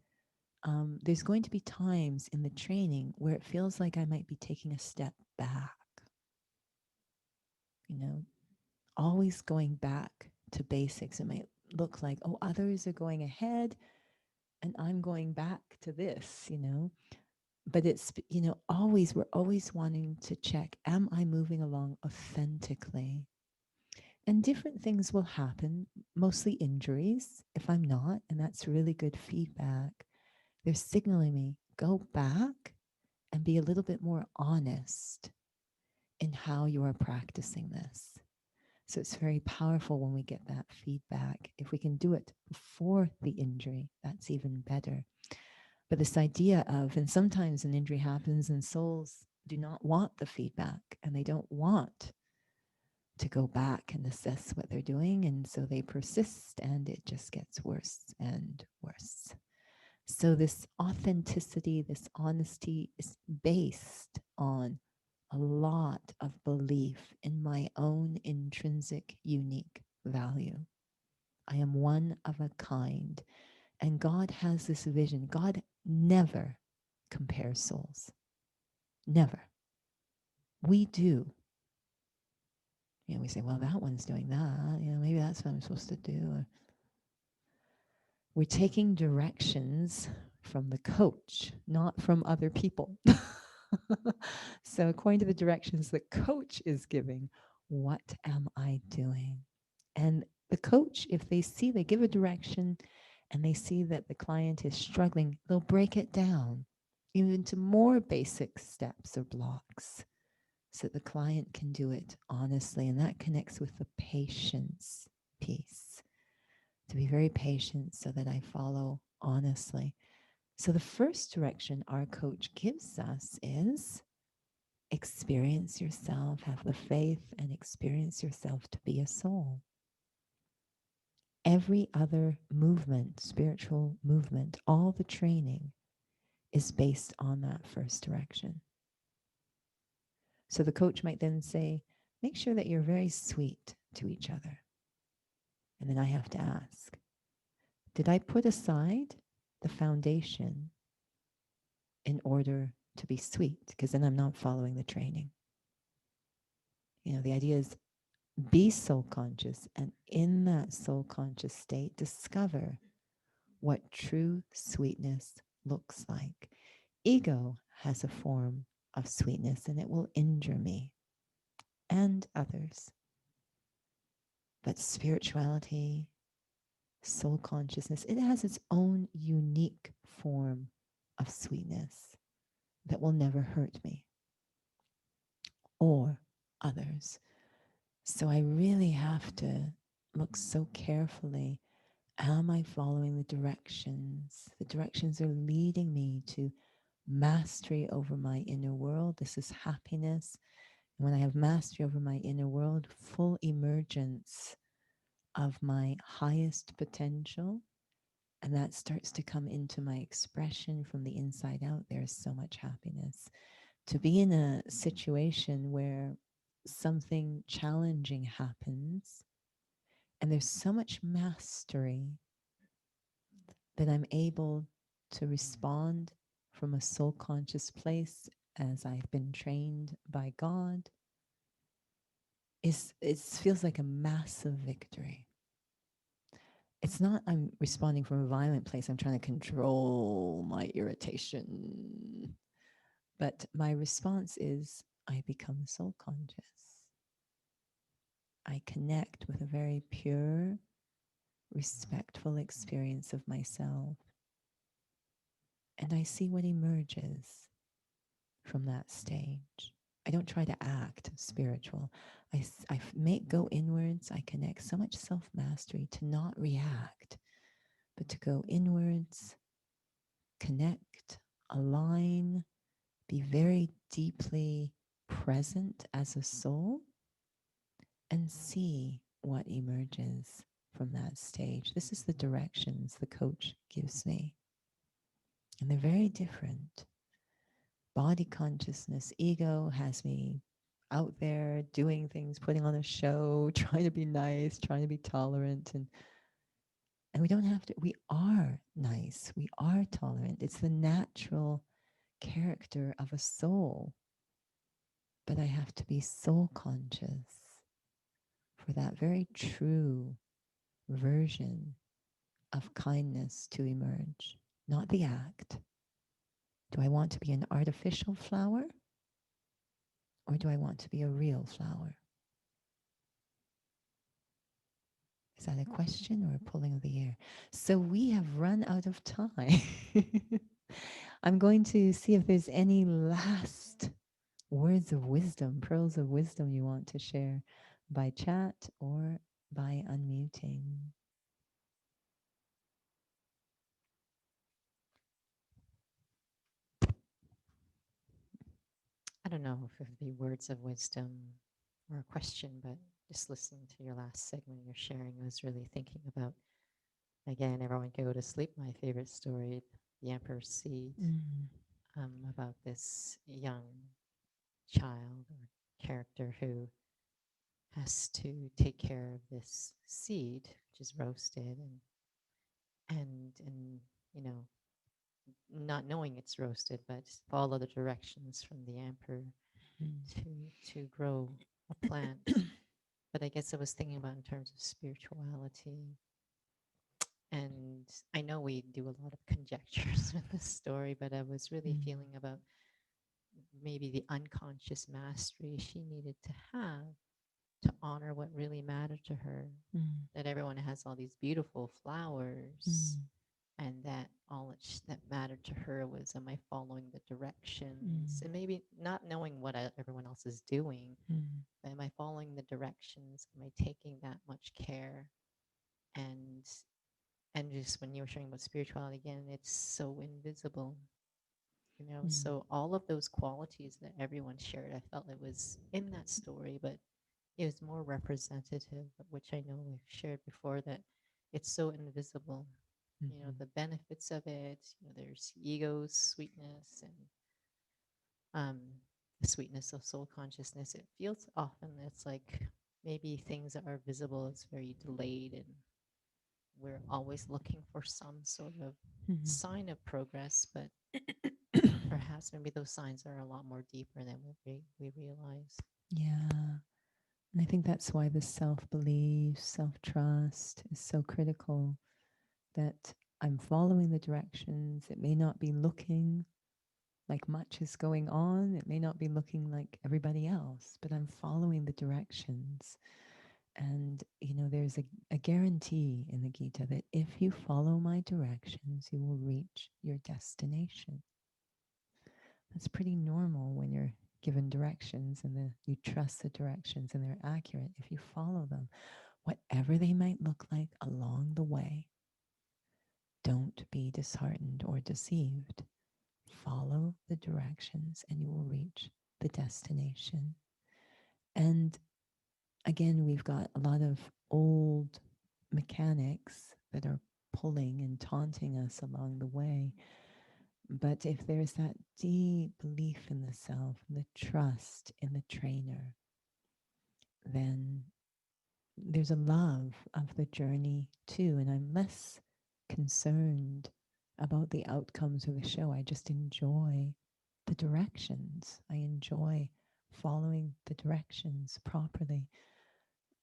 there's going to be times in the training where it feels like I might be taking a step back. Always going back to basics. It might look like, oh, others are going ahead and I'm going back to this, But it's, we're always wanting to check, am I moving along authentically? And different things will happen, mostly injuries if I'm not, and that's really good feedback. They're signaling me, go back and be a little bit more honest in how you are practicing this. So it's very powerful when we get that feedback. If we can do it before the injury, that's even better. But this idea of, and sometimes an injury happens and souls do not want the feedback and they don't want to go back and assess what they're doing. And so they persist and it just gets worse and worse. So this authenticity, this honesty is based on a lot of belief in my own intrinsic unique value. I am one of a kind. And God has this vision. God never compares souls. Never. We do. We say, well, that one's doing that. Maybe that's what I'm supposed to do. Or we're taking directions from the coach, not from other people. So according to the directions the coach is giving, what am I doing? And the coach, if they give a direction and they see that the client is struggling, they'll break it down even into more basic steps or blocks so that the client can do it honestly. And that connects with the patience piece, to be very patient so that I follow honestly. So the first direction our coach gives us is experience yourself, have the faith and experience yourself to be a soul. Every other movement, spiritual movement, all the training is based on that first direction. So the coach might then say, make sure that you're very sweet to each other. And then I have to ask, did I put aside the foundation in order to be sweet? Because then I'm not following the training. The idea is be soul conscious, and in that soul conscious state, discover what true sweetness looks like. Ego has a form of sweetness, and it will injure me and others. But spirituality, soul consciousness, it has its own unique form of sweetness that will never hurt me or others. So I really have to look so carefully. Am I following the directions? The directions are leading me to mastery over my inner world. This is happiness. And when I have mastery over my inner world, full emergence of my highest potential, and that starts to come into my expression from the inside out, there's so much happiness. To be in a situation where something challenging happens and there's so much mastery that I'm able to respond from a soul conscious place as I've been trained by God, it feels like a massive victory. It's not I'm responding from a violent place. I'm trying to control my irritation. But my response is I become soul conscious. I connect with a very pure, respectful experience of myself. And I see what emerges from that stage. I don't try to act spiritual. I go inwards. I connect so much self-mastery to not react, but to go inwards, connect, align, be very deeply present as a soul, and see what emerges from that stage. This is the directions the coach gives me. And they're very different. Body consciousness, ego has me out there doing things, putting on a show, trying to be nice, trying to be tolerant. And we don't have to, we are nice, we are tolerant. It's the natural character of a soul. But I have to be soul conscious for that very true version of kindness to emerge, not the act. Do I want to be an artificial flower, or do I want to be a real flower? Is that a question or a pulling of the ear? So we have run out of time. I'm going to see if there's any last words of wisdom, pearls of wisdom you want to share by chat or by unmuting. I don't know if it would be words of wisdom or a question, but just listening to your last segment you're sharing, I was really thinking about, again, everyone can go to sleep. My favorite story, The Emperor's Seed, about this young child or character who has to take care of this seed, which is roasted, and you know, not knowing it's roasted, but follow the directions from the emperor to grow a plant. But I guess I was thinking about in terms of spirituality, and I know we do a lot of conjectures with this story, but I was really feeling about maybe the unconscious mastery she needed to have to honor what really mattered to her. That everyone has all these beautiful flowers, and that all that mattered to her was, am I following the directions? And maybe not knowing what everyone else is doing, but am I following the directions? Am I taking that much care? And and just when you were sharing about spirituality again, it's so invisible, so all of those qualities that everyone shared, I felt it was in that story, but it was more representative, which I know we've shared before, that it's so invisible. The benefits of it, there's ego, sweetness, and um, the sweetness of soul consciousness. It feels often it's like maybe things that are visible is very delayed, and we're always looking for some sort of sign of progress, but perhaps maybe those signs are a lot more deeper than we realize. Yeah. And I think that's why the self-belief, self-trust is so critical, that I'm following the directions. It may not be looking like much is going on. It may not be looking like everybody else, but I'm following the directions. And, there's a guarantee in the Gita that if you follow my directions, you will reach your destination. That's pretty normal when you're given directions and you trust the directions and they're accurate. If you follow them, whatever they might look like along the way, don't be disheartened or deceived. Follow the directions and you will reach the destination. And again, we've got a lot of old mechanics that are pulling and taunting us along the way. But if there's that deep belief in the self and the trust in the trainer, then there's a love of the journey too. And I'm less concerned about the outcomes of the show. I just enjoy the directions. I enjoy following the directions properly.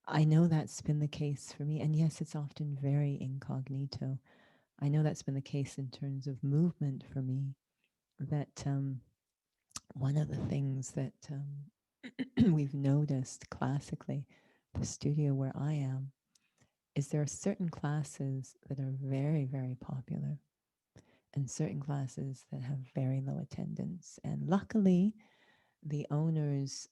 I know that's been the case for me. And yes, it's often very incognito. I know that's been the case in terms of movement for me, that one of the things that we've noticed classically, the studio where I am, is there are certain classes that are very, very popular and certain classes that have very low attendance. And luckily, the owners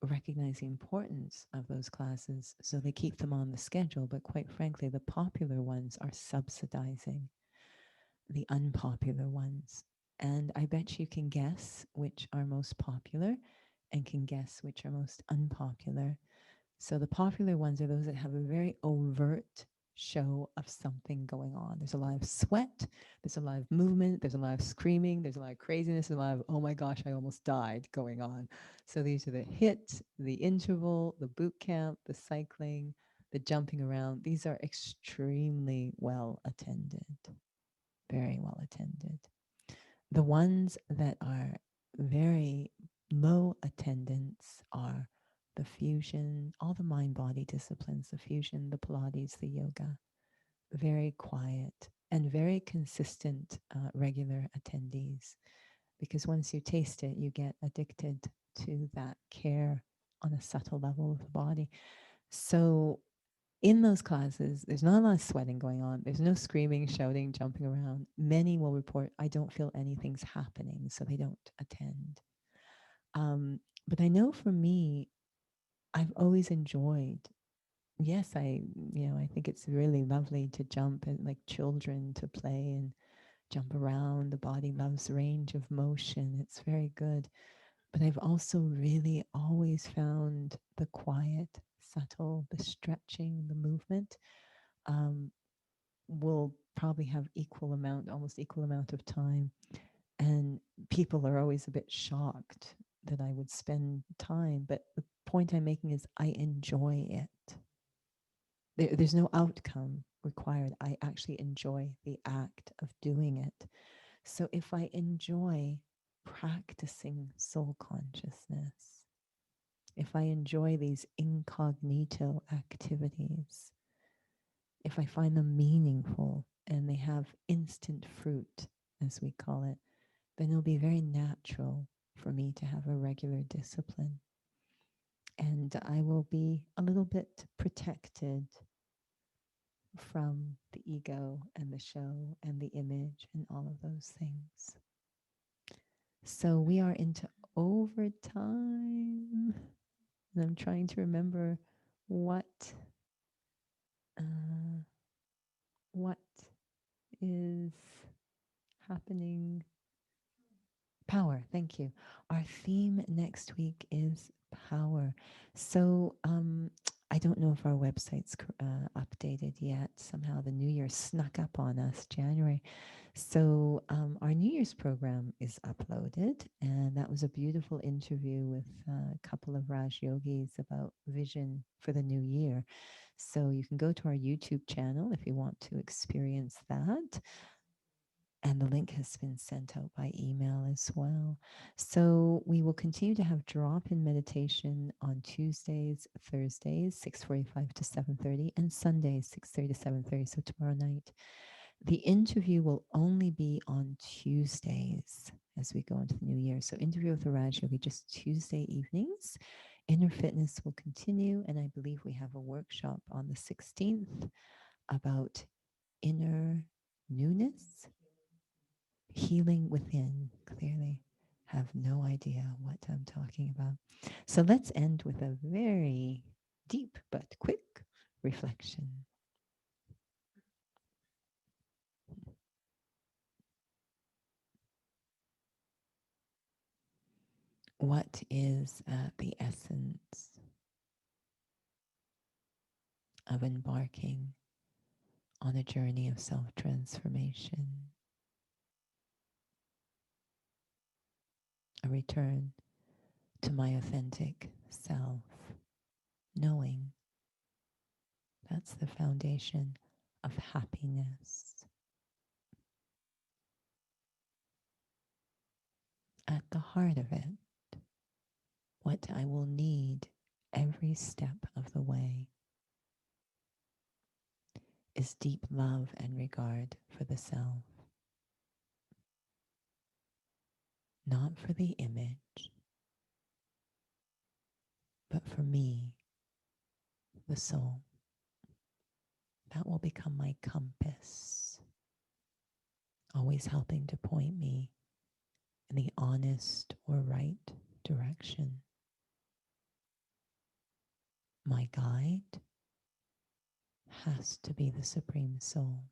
recognize the importance of those classes, so they keep them on the schedule. But quite frankly, the popular ones are subsidizing the unpopular ones. And I bet you can guess which are most popular and can guess which are most unpopular. So the popular ones are those that have a very overt show of something going on. There's a lot of sweat, there's a lot of movement, there's a lot of screaming, there's a lot of craziness, there's a lot of, oh my gosh, I almost died going on. So these are the HIIT, the interval, the boot camp, the cycling, the jumping around. These are extremely well attended, very well attended. The ones that are very low attendance are the fusion, all the mind body disciplines, the fusion, the Pilates, the yoga, very quiet and very consistent, regular attendees. Because once you taste it, you get addicted to that care on a subtle level of the body. So in those classes, there's not a lot of sweating going on. There's no screaming, shouting, jumping around. Many will report, I don't feel anything's happening, so they don't attend. But I know for me, I've always enjoyed. Yes, I think it's really lovely to jump and like children to play and jump around. The body loves range of motion. It's very good. But I've also really always found the quiet, subtle, the stretching, the movement will probably have almost equal amount of time. And people are always a bit shocked that I would spend time. But the point I'm making is I enjoy it. There's no outcome required. I actually enjoy the act of doing it. So if I enjoy practicing soul consciousness, if I enjoy these incognito activities, if I find them meaningful and they have instant fruit, as we call it, then it'll be very natural for me to have a regular discipline. And I will be a little bit protected from the ego and the show and the image and all of those things. So we are into overtime. And I'm trying to remember what uh, what is happening. Power, thank you. Our theme next week is power. So I don't know if our website's updated yet. Somehow the new year snuck up on us, January. So our New Year's program is uploaded, and that was a beautiful interview with a couple of Raj yogis about vision for the new year. So you can go to our YouTube channel if you want to experience that. And the link has been sent out by email as well. So we will continue to have drop-in meditation on Tuesdays, Thursdays, 6:45 to 7:30, and Sundays, 6:30 to 7:30. So tomorrow night. The interview will only be on Tuesdays as we go into the new year. So interview with the Raj will be just Tuesday evenings. Inner fitness will continue, and I believe we have a workshop on the 16th about inner newness. Healing within, clearly have no idea what I'm talking about. So let's end with a very deep but quick reflection. What is the essence of embarking on a journey of self-transformation? A return to my authentic self, knowing that's the foundation of happiness. At the heart of it, what I will need every step of the way is deep love and regard for the self, not for the image, but for me, the soul. That will become my compass, always helping to point me in the honest or right direction. My guide has to be the Supreme Soul.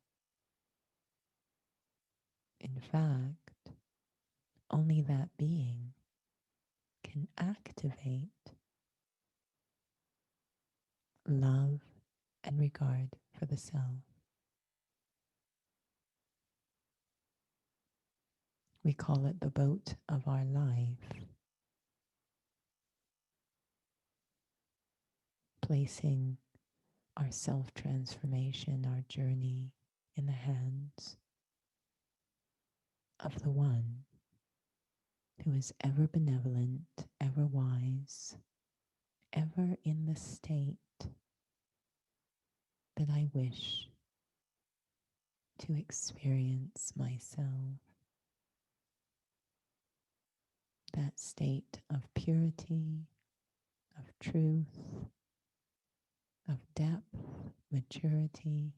In fact, only that being can activate love and regard for the self. We call it the boat of our life, placing our self-transformation, our journey in the hands of the one who is ever benevolent, ever wise, ever in the state that I wish to experience myself. That state of purity, of truth, of depth, maturity,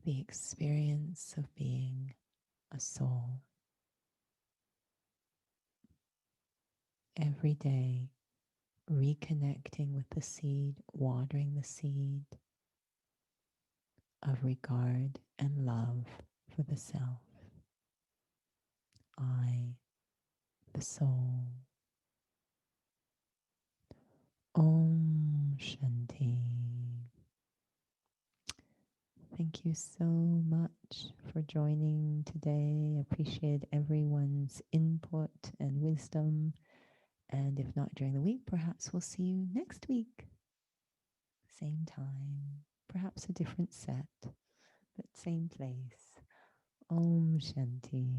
the experience of being a soul. Every day reconnecting with the seed, watering the seed of regard and love for the self. I, the soul. Om Shanti. Thank you so much for joining today. Appreciate everyone's input and wisdom. And if not during the week, perhaps we'll see you next week. Same time, perhaps a different set, but same place. Om Shanti.